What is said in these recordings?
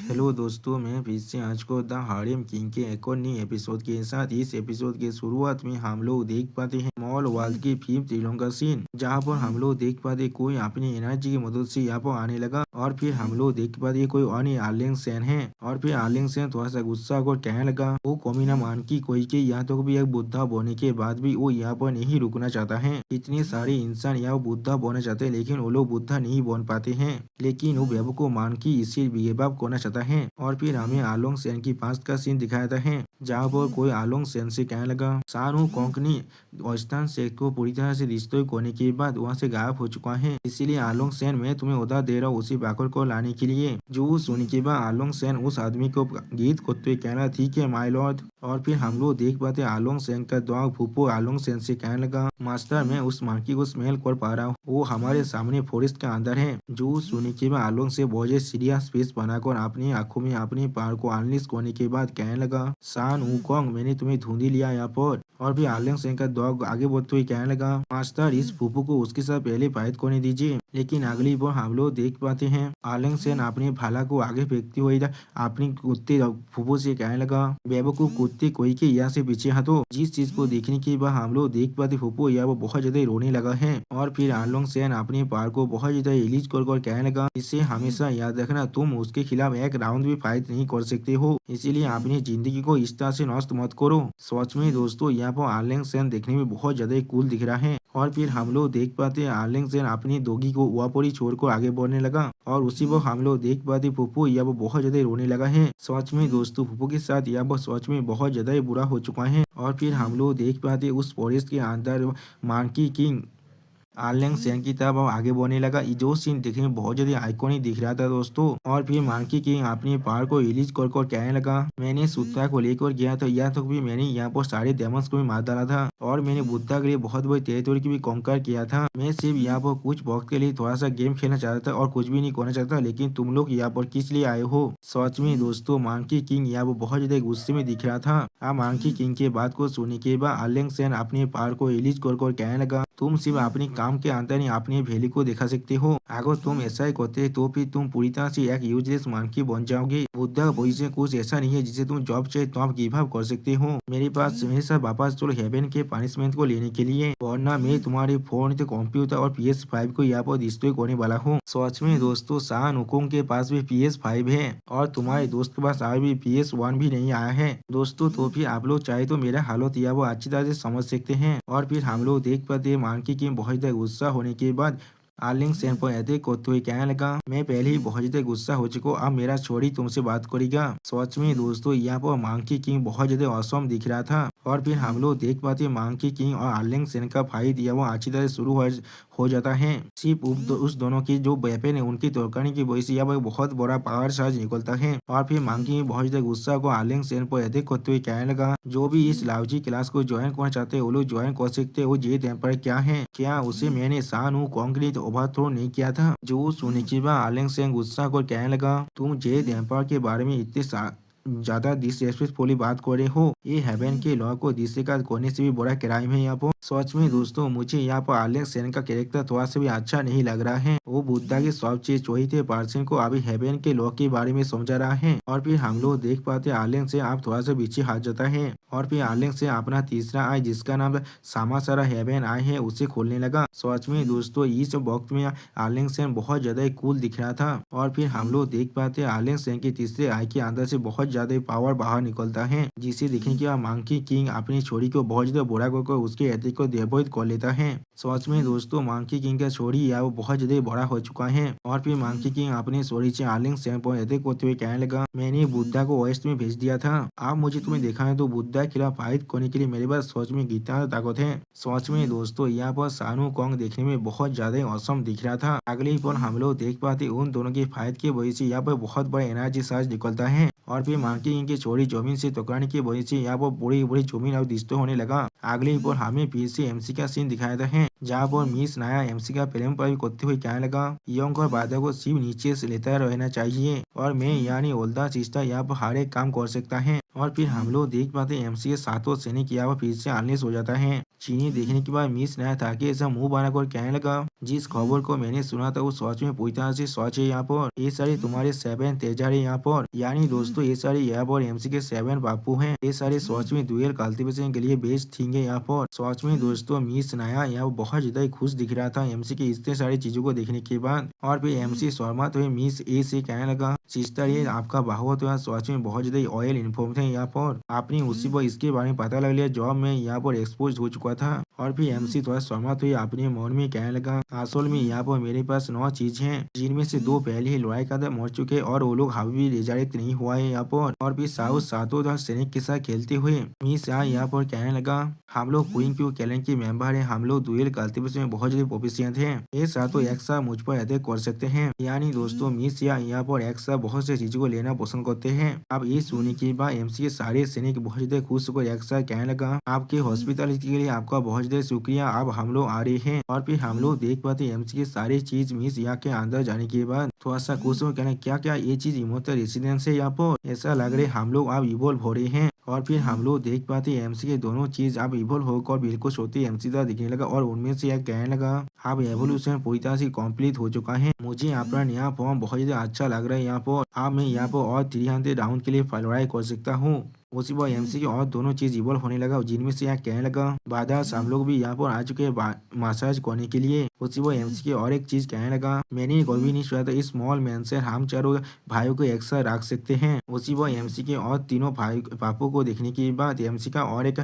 Hello दोस्तों, मैं फिर से आज को द हारेम किंग के एक और नई एपिसोड के साथ इस एपिसोड के शुरुआत में हम लोग देख पाते हैं मॉल वर्ल्ड की फिफ्थ इलोंग का सीन, जहाँ पर हम लोग देख पाते कोई अपनी एनर्जी की मदद से यहाँ पर आने लगा। और फिर हम लोग देख पाते कोई अन्य आर्लिंग सेन है। और फिर आर्लिंग सेन थोड़ा सा गुस्सा को कहने लगा वो कमीना मान की कोई के यहाँ तक भी एक बुद्धा बोने के बाद भी वो यहाँ पर नहीं रुकना चाहता है। इतने सारे इंसान यहाँ बुद्धा बोना चाहते हैं लेकिन वो लोग बुद्धा नहीं बोन पाते हैं। लेकिन वो बेवकूफ मान की इसी बेबाब करना चाहता है। और फिर हमें आलोंग सेन की पास्ट का सीन दिखाया है, जहाँ पर कोई आलोंग सेन से कहने लगा शानू कोंकणी वेस्टर्न से को पूरी तरह से रिश्ते होने के बाद वहाँ से गायब हो चुका है। इसीलिए आलोंग सेन मैं तुम्हें उधार दे रहा हूँ उसी बाकर को लाने के लिए। जो सुनने के बाद आलोंग सेन उस आदमी को गीत करते हुए कहना ठीक है माय लॉर्ड। और फिर हम लोग देख पाते आलोंग सेन का डॉग फूफो आलोंग सेन से कहने लगा मास्टर मैं उस मांकी को स्मेल कर पा रहा हूँ, वो हमारे सामने फॉरेस्ट के अंदर है। जो सुनने के बाद आलोंग से बहुत सीरियस फेस बनाकर अपनी आंखों में अपनी पार को अनलिश करने के बाद कहने लगा शान वुकोंग मैंने तुम्हें ढूंढ ही लिया यहाँ पर। और फिर आलोंग सेन का डॉग आगे बढ़ते हुए कहने लगा मास्टर इस फूफू को उसके साथ पहले फाइट करने दीजिए। लेकिन अगली बार हम लोग देख पाते हैं आलोंग सेन अपने भाला को आगे फेंकते हुए अपनी कुत्ते फूफू से कहने लगा बेवकूफ कुत्ते कोई के यहाँ से पीछे हटो। जिस चीज को देखने के बाद हम लोग देख पाते फूफू यहाँ वो बहुत ज्यादा रोने लगा है। और फिर आलोंग सेन अपने पार को बहुत ज्यादा रिलीज कर कहने लगा इसे हमेशा याद रखना तुम उसके खिलाफ एक राउंड भी फाइट नहीं कर सकते हो, इसीलिए अपनी जिंदगी को इस तरह से नष्ट मत करो। सच में दोस्तों यहाँ पर आलोंग सेन देखने में बहुत ज्यादा कूल दिख रहा है। और फिर हम लोग देख पाते हैं आलोंग सेन अपनी डॉगी को वहाँ पर ही छोड़कर आगे बढ़ने लगा। और उसी वक्त हम लोग देख पाते फूफू यहाँ पर बहुत ज्यादा रोने लगा है। सच में दोस्तों फूफू के साथ यहाँ पर सच में बहुत ज्यादा बुरा हो चुका है। और फिर हम लोग देख पाते उस फॉरेस्ट के अंदर मांकी किंग आर्लिंग सेन की तरफ आगे बढ़ने लगा। जो सीन देखने में बहुत ज्यादा आइकॉनिक दिख रहा था दोस्तों। और फिर मांकी किंग अपने पार को रिलीज कर कहने लगा मैंने सूत्रा को लेकर गया था, यहाँ तक भी मैंने यहाँ पर सारे डेमंस को भी मार डाला था और मैंने बुद्धा के लिए बहुत बड़ी टेरिटोरी की भी कॉन्कर किया था। मैं सिर्फ यहाँ पर कुछ वक्त के लिए थोड़ा सा गेम खेलना चाहता था और कुछ भी नहीं करना चाहता, लेकिन तुम लोग यहाँ पर किस लिए आए हो। सच में दोस्तों मांकी किंग यहाँ पर बहुत ज्यादा गुस्से में दिख रहा था। मांकी किंग के बात को सुनने के बाद आर्लिंग सेन अपने पार को रिलीज कर कहने लगा तुम सिर्फ अपनी काम के अंदर ही अपनी वैल्यू को दिखा सकते हो। अगर तुम ऐसा ही करते तो फिर तुम पूरी तरह से एक यूजलेस मांकी बन जाओगे। बुद्धा पोजीशन कुछ ऐसा नहीं है जिसे तुम जॉब चाहे तो आप गिव अप कर सकते हो। मेरे साथ वापस चलो हेवन के पनिशमेंट को लेने के लिए, वरना मैं तुम्हारे फोन कंप्यूटर और PS5 को यहाँ पर डिस्ट्रॉय करने वाला हूँ। सच में दोस्तों शान हुकुम के पास भी PS5 है और तुम्हारे दोस्त के पास आज भी PS1 भी नहीं आया है दोस्तों। तो फिर आप लोग चाहे तो मेरा हालत यहाँ वो अच्छी तरह से समझ सकते हैं। और फिर हम लोग देख पाते हैं मांकी की बहुत ज्यादा गुस्सा होने के बाद आर्लिंग सेन पर अटैक करते हुए कहने लगा मैं पहले ही बहुत ज्यादा गुस्सा हो चुका हूँ, अब मेरा छोड़ी तुमसे बात करेगा। सच में दोस्तों यहाँ पर मांकी किंग बहुत ज्यादा औसम दिख रहा था। और फिर हम लोग देख पाते मांकी किंग और आर्लिंग सेन का फाइट या वो अच्छी तरह शुरू हो जाता है। सिर्फ उस दोनों की जो वेपन है उनकी तोड़ने की वजह से यहाँ पर बहुत बड़ा पावर चार्ज निकलता है। और फिर मांकी बहुत ज्यादा गुस्सा को आर्लिंग सेन पर अटैक करते हुए कहने लगा जो भी इस लाउजी क्लास को ज्वाइन करना चाहते हैं वो लोग ज्वाइन कर सकते हैं। वो जेड एम्पायर क्या है, क्या उसे मैंने शान कॉन्क्रीट ओवरथ्रो नहीं किया था। जो सुनने के बाद आर्लिंग सेन गुस्सा को कहने लगा तुम जेड एम्पायर के बारे में इतने ज्यादा डिसरेस्पेक्टफुली बात कर रहे हो, ये हेवन के लॉ को डिसरिगार्ड करने से भी बड़ा क्राइम है यहाँ पर। सच में दोस्तों मुझे यहाँ पर आर्लिंग सेन का कैरेक्टर थोड़ा सा भी अच्छा नहीं लग रहा है। वो बुद्धा के सब चीज चौथे पर्सन को अभी हेवन के लॉ के बारे में समझा रहा है। और फिर हम लोग देख पाते आर्लिंग से आप थोड़ा सा पीछे हाथ जाता है। और फिर आर्लिंग से अपना तीसरा आई जिसका नाम सामासारा हेवन आई है उसे खोलने लगा। सच में दोस्तों इस वक्त में आर्लिंग सेन बहुत ज्यादा कूल दिख रहा था। और फिर हम लोग देख पाते आर्लिंग सेन के तीसरे आई के अंदर से बहुत ज्यादा पावर बाहर निकलता है, जिसे देखने के बाद मांकी किंग अपनी छोरी को बहुत ज्यादा बुरा कर उसके अटैक को डिवॉइड कर लेता है। सच में दोस्तों मांकी किंग का छोरी या वो बहुत ज्यादा बड़ा हो चुका है। और फिर मांकी किंग अपनी छोरी से आर्लिंग सेन पर अटैक करते हुए कहने लगा मैंने बुद्धा को वेस्ट में भेज दिया था, आप मुझे तुम्हें देखा है तो बुद्धा के खिलाफ फाइट करने के लिए मेरे पास सच में कितना ताकत है। सच में दोस्तों यहाँ पर शानू कोंग देखने में बहुत ज्यादा औसम दिख रहा था। अगले पल हम लोग देख पाते उन दोनों की फाइट की वजह से यहाँ पर बहुत बड़ा एनर्जी चार्ज निकलता है। और फिर मांकी किंग की छोरी जमीन से टकराने की वजह से यहाँ पर बड़ी बड़ी जमीन और डिस्टो होने लगा। अगले पर हमें फिर से MC का सीन दिखाया है, जहाँ पर मिस नाया MC का प्रेम पर करते हुए कहने लगा यंग और बाधा को सिर्फ नीचे से लेता रहना चाहिए और मैं यानी ओल्डा सिस्टर यहाँ पर हर एक काम कर सकता है। और फिर हम लोग देख पाते हैं एमसी के सातों सैनिक यहाँ पर फिर से आलस हो जाता है। चीनी देखने के बाद मिस नया था कि ऐसा मुंह बनाकर कहने लगा, जिस खबर को मैंने सुना था वो सच में पूरी तरह से सच है। यहाँ पर ये सारे तुम्हारे 7 तेजा है यहाँ पर, यानी दोस्तों ये सारे यहाँ पर एमसी के 7 बापू हैं। ये सारे सच में डुएल कल्टीवेशन के लिए बेस्ट थिंग है यहाँ पर। सच में दोस्तों मिस नया यहाँ बहुत ज्यादा ही खुश दिख रहा था एमसी के इतने सारी चीजों को देखने के बाद। और फिर एमसी शर्मा तो मिस ए से कहने लगा, सिस्टर ये आपका बाहुआ तो यहाँ सच में बहुत ज्यादा ऑयल इन्फॉर्म है यहाँ पर। आपने उसी पर इसके बारे में पता लग लिया जॉब में यहाँ पर एक्सपोज हो चुका था। और फिर एमसी थोड़ा शर्मा तो अपने मन में कहने लगा, असल में यहाँ पर मेरे पास 9 चीज हैं, जिनमें से 2 पहले ही लड़ाई का मर चुके और वो लोग हावी भी रिजायरेक्ट नहीं हुआ है यहाँ पर। और फिर साउथ सातों सैनिक के साथ खेलते हुए मिस यहाँ पर कहने लगा, हम लोग क्वीन क्यू कैलेंड के मेंबर हैं, हम लोग डुएल कल्टीवेशन में बहुत ज्यादा प्रोफिशिएंट हैं। ये सातों एक साथ मुझ पर अटैक कर सकते हैं। यानी दोस्तों मिस यहाँ पर एक साथ बहुत से चीजों को लेना पसंद करते हैं। अब ये सुनने के बाद एमसी के सारे सैनिक बहुत ज्यादा खुश होकर एक साथ कहने लगा, आपके हॉस्पिटलिटी के लिए आपका बहुत ज्यादा शुक्रिया, अब हम लोग आ रहे हैं। और फिर हम लोग देख पाते एमसी के सारी चीज मिस यहाँ के अंदर जाने के बाद थोड़ा सा खुश हो कहना, क्या क्या ये चीज इमोटल रेसिडेंस है यहाँ पर, ऐसा लग रहा है हम लोग अब इवॉल्व हो रहे हैं। और फिर हम लोग देख पाते एमसी के दोनों चीज अब इवॉल्व होकर बिल्कुल सोती एमसी तरह दिखने लगा। और उनमें से यह कहने लगा, अब एवोल्यूशन पूरी तरह से कंप्लीट हो चुका है, मुझे अपना नया फॉर्म बहुत ज्यादा अच्छा लग रहा है यहाँ पर। अब मैं यहाँ पर और 300 राउंड के लिए लड़ाई कर सकता हूँ। उसी पर एमसी की और दोनों चीज इवॉल्व होने लगा, जिनमें से यहाँ कहने लगा, बादास हम लोग भी यहाँ पर आ चुके हैं मसाज करने के लिए। उसी पर एमसी की और एक चीज कहने लगा, मैंने कभी नहीं सोचा था इस स्मॉल मैन से हम चारों भाइयों को एक साथ रख सकते हैं। उसी पर एमसी के और तीनों भाई पापू को देखने के बाद एमसी का और एक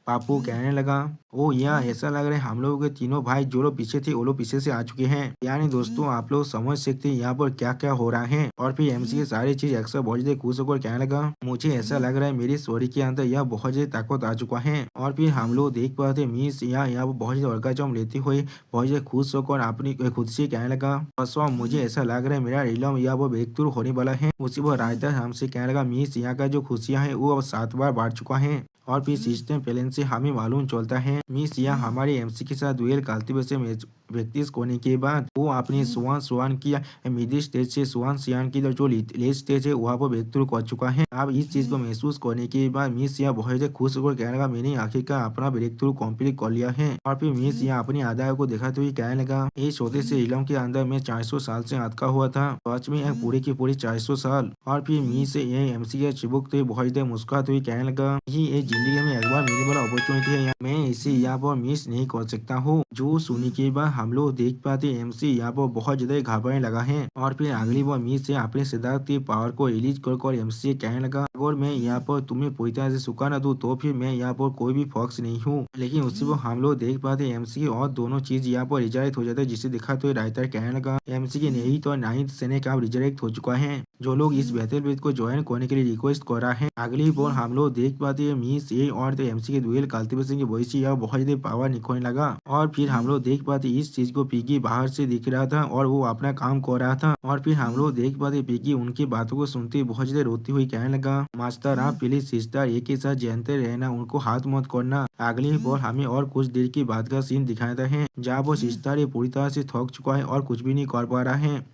पापू कहने लगा, ओ यह ऐसा लग रहा है हम लोगों के तीनों भाई जो लोग पीछे थे वो लोग पीछे से आ चुके हैं। यानी दोस्तों आप लोग समझ सकते हैं यहाँ पर क्या क्या हो रहा है। और फिर एमसी के सारी चीज अक्सर बहुत ज्यादा खुश होकर कहने लगा, मुझे ऐसा लग रहा है मेरी स्टोरी के अंदर यह बहुत ज्यादा ताकत आ चुका है। और फिर हम लोग देख पाते मिस यहाँ बहुत ज्यादा ऑर्गाजम लेते हुए बहुत ज्यादा खुश होकर अपनी खुद से कहने लगा, बसवा मुझे ऐसा लग रहा है मेरा रिलम यह वो ब्रेक थ्रू होने वाला है। उसी पर राजदार हमसे कहने लगा, मिस यहाँ का जो खुशियाँ है वो अब 7 बार बढ़ चुका है। और फिर सिस्टम प्लान से हमें मालूम चलता है मिस यहाँ हमारे एमसी के साथ डुएल कल्टीवेशन प्रैक्टिस करने के बाद वो अपने स्वान की मिडिल स्टेज से स्वान सियान की जो लेट स्टेज है वहाँ पर ब्रेक थ्रू कर चुका है। अब इस चीज को महसूस करने के बाद मिस यहाँ बहुत ज्यादा खुश होकर कहने लगा, मैंने आखिरकार अपना ब्रेक थ्रू कम्प्लीट कर लिया है। और फिर मिस यहाँ अपने आदाय को दिखाते हुए कहने लगा, इस छोटे से इलम के अंदर मैं 400 साल से अटका हुआ था, सच में एक पूरे की पूरी 400 साल। और फिर मिस ये एमसी के चिबुक तो बहुत ज्यादा मुस्कुराते हुए कहने लगा, ये जिंदगी में एक बार मिलने वाला अपॉर्चुनिटी है, मैं इसे यहाँ पर मिस नहीं कर सकता हूँ। जो सुनने के बाद हम लोग देख पाते एमसी यहाँ पर बहुत ज्यादा घबराने लगा है। और फिर अगली बार मिस से अपने सिद्धार्थ की पावर को रिलीज कर एमसी कहने लगा, अगर मैं यहाँ पर तुम्हें पूरी तरह से सुखा न दूं तो फिर मैं यहाँ पर कोई भी फॉक्स नहीं हूँ। लेकिन उसी पर हम लोग देख पाते एमसी और दोनों चीज यहाँ पर रिजरेक्ट हो जाता है, जिसे देखा तो राइटर कहने लगा, एमसी के नहीं तो 9th सैनिक अब रिजरेक्ट हो चुका है, जो लोग इस बैटल ब्रिज को ज्वाइन करने के लिए रिक्वेस्ट कर रहा है। अगली बार हम लोग देख पाते हैं मिस ए और तो एमसी के डुएल कल्टीवेशन की वजह से यह बहुत ज्यादा पावर निकलने लगा। और फिर हम लोग देख पाते इस चीज को पिगी बाहर से दिख रहा था और वो अपना काम कर रहा था। और फिर हम लोग देख पाते पिगी उनकी बातों को सुनते बहुत ज्यादा रोती हुई कहने लगा, मास्टर आप प्लीज सिस्टर एक ही साथ जानते रहना, उनको हाथ मत करना। अगली बार हमें और कुछ देर की बात का सीन दिखाता है जहाँ वो सिस्टर पूरी तरह से थक चुका है और कुछ भी नहीं कर पा रहा है।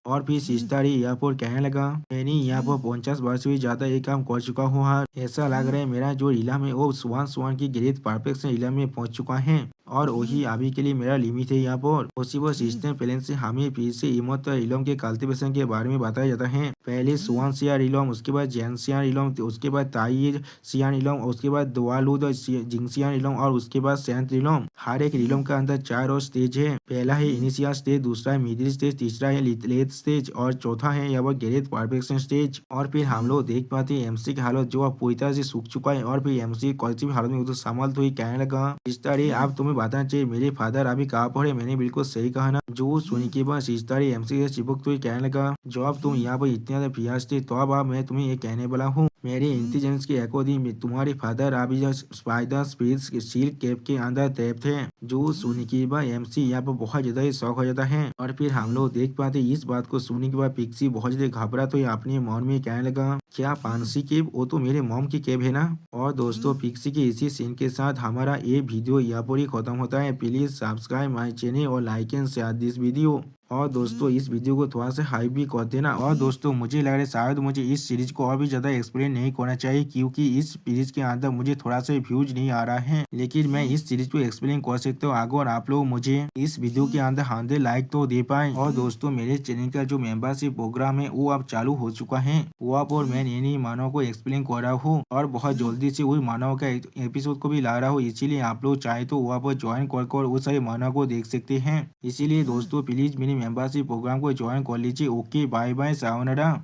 और फिर सिस्टर यहाँ पर कहने लगा, मैंने यहाँ पर 50 वर्ष भी ज्यादा ये काम कर चुका हूँ, ऐसा लग रहा है मेरा जो इलम है वो स्वान की ग्रेट परफेक्शन इलम में पहुंच चुका है और वही अभी के लिए मेरा लिमिट है यहाँ पर। उसी पर सिस्टम प्लान से हमें फिर से इमोट इलम के कल्टीवेशन के बारे में बताया जाता है। पहले स्वान सियार इलम, उसके बाद जैनसियान इलम, उसके बाद ताई सियान इलम, उसके बाद दुआलूद जिंगसियान इलम और उसके बाद सेंट इलम। हर एक इलम के अंदर 4 और स्टेज है, पहला है इनिशियल स्टेज, दूसरा है मिडिल स्टेज, तीसरा है लेट स्टेज और चौथा है यहाँ पर ग्रेट परफेक्शन स्टेज। और फिर हम लोग देख पाते हैं एमसी की हालत जो अब पूरी तरह से सूख चुका है। और फिर एमसी किसी भी हालत में उधर संभालते हुए कहने लगा, सिस्टर आप तुम्हें बताना चाहिए मेरे फादर अभी कहाँ पर है, मैंने बिल्कुल सही कहा ना। जो सुनी के बाद सिस्टर एमसी से चिपकते हुए कहने लगा, जो अब तुम यहाँ पर इतने ज्यादा प्यास थे तो अब मैं तुम्हें ये कहने वाला हूँ, मेरे इंटेलिजेंस के अकॉर्डिंग में तुम्हारे फादर अभी स्पाइडर स्पिरिट्स के सील कैप के अंदर ट्रैप थे। जो सुनी के बाद एमसी यहाँ पर बहुत ज्यादा ही शौक हो जाता है। और फिर हम लोग देख पाते इस बात को सुनने के बाद पिक्सी बहुत ज्यादा घबरा तो अपने मन में कहने लगा, क्या पानसी केब वो तो मेरे मॉम की केब है ना। और दोस्तों पिक्सी के इसी सीन के साथ हमारा ये वीडियो यहाँ पर ही खत्म होता है। प्लीज सब्सक्राइब माई चैनल और like and share this video. और दोस्तों इस वीडियो को थोड़ा सा हाइप भी कर देना। और दोस्तों मुझे लग रहा है शायद मुझे इस सीरीज को और भी ज्यादा एक्सप्लेन नहीं करना चाहिए, क्योंकि इस सीरीज के अंदर मुझे थोड़ा सा व्यूज नहीं आ रहा है, लेकिन मैं इस सीरीज को एक्सप्लेन कर सकता हूँ अगर आप लोग मुझे इस वीडियो के अंदर 100 लाइक तो दे पाए। और दोस्तों मेरे चैनल का जो मेंबरशिप प्रोग्राम है वो अब चालू हो चुका है, वो आप और मैं नई मानव को एक्सप्लेन कर रहा हूँ और बहुत जल्दी से वही मानव का एपिसोड को भी ला रहा हूँ। इसीलिए आप लोग चाहे तो वहाँ पर ज्वाइन कर उस सारे मानव को देख सकते हैं। इसीलिए दोस्तों प्लीज मेरी मेंबरशिप प्रोग्राम को ज्वाइन कर लीजिए। Okay bye bye सावनरा।